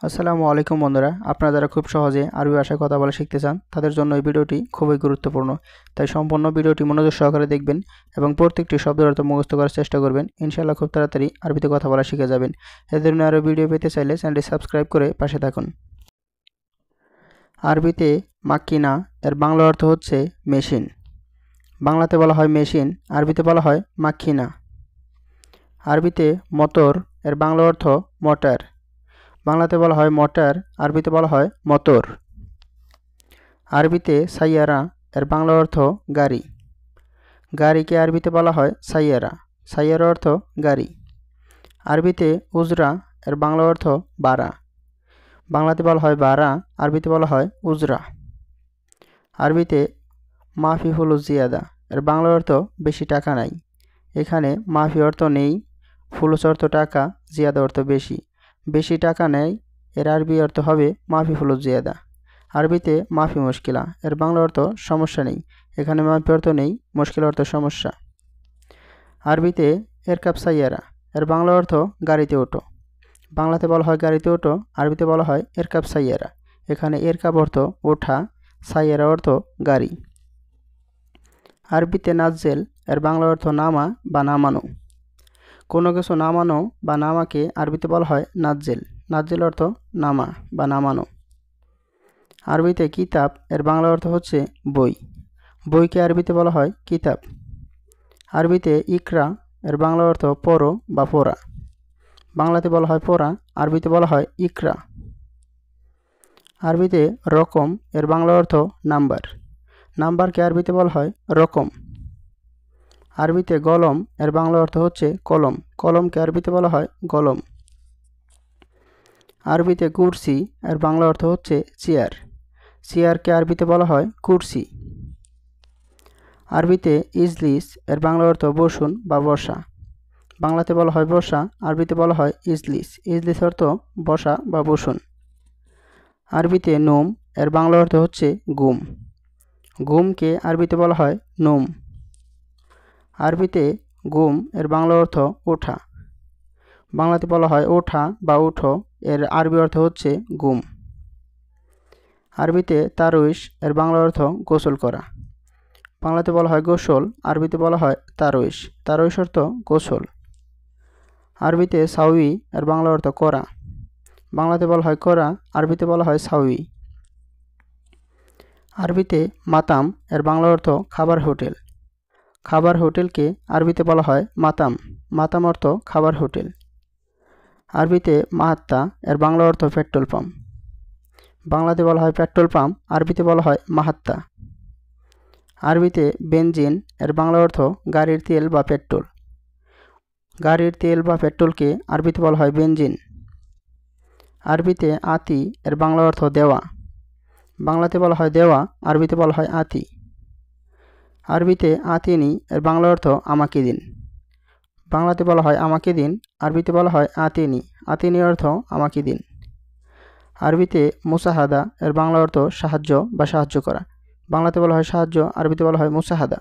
আসসালামু আলাইকুম বন্ধুরা, আপনারা যারা খুব সহজে আরবি ভাষায় কথা বলা শিখতে চান তাদের জন্য এই ভিডিওটি খুবই গুরুত্বপূর্ণ। তাই সম্পূর্ণ ভিডিওটি মনোযোগ সহকারে দেখবেন এবং প্রত্যেকটি শব্দের অর্থ মুখস্থ করার চেষ্টা করবেন। ইনশাআল্লাহ খুব তাড়াতাড়ি আরবিতে কথা বলা শিখে যাবেন। এই ধরনের আরও ভিডিও পেতে চাইলে চ্যানেলটি সাবস্ক্রাইব করে পাশে থাকুন। আরবিতে মাক্কিনা এর বাংলা অর্থ হচ্ছে মেশিন। বাংলাতে বলা হয় মেশিন, আরবিতে বলা হয় মাক্কিনা। আরবিতে মোটর এর বাংলা অর্থ মোটর। বাংলাতে বলা হয় মোটর, আরবিতে বলা হয় মোটর। আরবিতে সাইয়ারা এর বাংলা অর্থ গাড়ি। গাড়িকে আরবিতে বলা হয় সাইয়ারা, সাইয়ারা অর্থ গাড়ি। আরবিতে উজরা এর বাংলা অর্থ ভাড়া। বাংলাতে বলা হয় ভাড়া, আরবিতে বলা হয় উজরা। আরবিতে মাফি ফুলুস জিয়াদা এর বাংলা অর্থ বেশি টাকা নাই। এখানে মাফি অর্থ নেই, ফুলুস অর্থ টাকা, জিয়াদা অর্থ বেশি। বেশি টাকা নেয় এর আরবি অর্থ হবে মাফি ফুলুস জিয়াদা। আরবিতে মাফি মুশকিলা এর বাংলা অর্থ সমস্যা নেই। এখানে মাফি অর্থ নেই, মুশকিল অর্থ সমস্যা। আরবিতে এরকাব সাইয়ারা এর বাংলা অর্থ গাড়িতে ওঠো। বাংলাতে বলা হয় গাড়িতে ওঠো, আরবিতে বলা হয় এরকাব সাইয়ারা। এখানে এরকাব অর্থ ওঠা, সাইয়ারা অর্থ গাড়ি। আরবিতে নাজ্জেল এর বাংলা অর্থ নামা বা নামানো। কোনো কিছু নামানো বা নামাকে আরবিতে বলা হয় নাজ্জেল। নাজ্জেল অর্থ নামা বা নামানো। আরবিতে কিতাব এর বাংলা অর্থ হচ্ছে বই। বইকে আরবিতে বলা হয় কিতাব। আরবিতে ইকরা এর বাংলা অর্থ পড়ো বা পড়া। বাংলাতে বলা হয় পড়া, আরবিতে বলা হয় ইকরা। আরবিতে রকম এর বাংলা অর্থ নাম্বার। নাম্বারকে আরবিতে বলা হয় রকম। আরবিতে গলম এর বাংলা অর্থ হচ্ছে কলম। কলমকে আরবিতে বলা হয় গলম। আরবিতে কুরসি এর বাংলা অর্থ হচ্ছে চেয়ার। চেয়ারকে আরবিতে বলা হয় কুরসি। আরবিতে ইজলিস এর বাংলা অর্থ বসুন বা বসা। বাংলাতে বলা হয় বসা, আরবিতে বলা হয় ইজলিস। ইজলিস অর্থ বসা বা বসুন। আরবিতে নোম এর বাংলা অর্থ হচ্ছে ঘুম। ঘুমকে আরবিতে বলা হয় নোম। আরবিতে ঘুম এর বাংলা অর্থ ওঠা। বাংলাতে বলা হয় ওঠা বা উঠো, এর আরবি অর্থ হচ্ছে ঘুম। আরবিতে তারউইশ এর বাংলা অর্থ গোসল করা। বাংলাতে বলা হয় গোসল, আরবিতে বলা হয় তারউইশ। তারউইশ অর্থ গোসল। আরবিতে সাউই এর বাংলা অর্থ করা। বাংলাতে বলা হয় করা, আরবিতে বলা হয় সাউই। আরবিতে মাতাম এর বাংলা অর্থ খাবার হোটেল। খাবার হোটেলকে আরবিতে বলা হয় মাতাম। মাতাম অর্থ খাবার হোটেল। আরবিতে মাহাত্তা এর বাংলা অর্থ পেট্রোল পাম্প। বাংলাতে বলা হয় পেট্রোল পাম্প, আরবিতে বলা হয় মাহাত্তা। আরবিতে বেনজিন এর বাংলা অর্থ গাড়ির তেল বা পেট্রোল। গাড়ির তেল বা পেট্রোলকে আরবিতে বলা হয় বেনজিন। আরবিতে আতি এর বাংলা অর্থ দেওয়া। বাংলাতে বলা হয় দেওয়া, আরবিতে বলা হয় আতি। আরবিতে আতিনি এর বাংলা অর্থ আমাকে দিন। বাংলাতে বলা হয় আমাকে দিন, আরবিতে বলা হয় আতিনি। আতিনি অর্থ আমাকে দিন। আরবিতে মুসাহাদা এর বাংলা অর্থ সাহায্য বা সাহায্য করা। বাংলাতে বলা হয় সাহায্য, আরবিতে বলা হয় মুসাহাদা।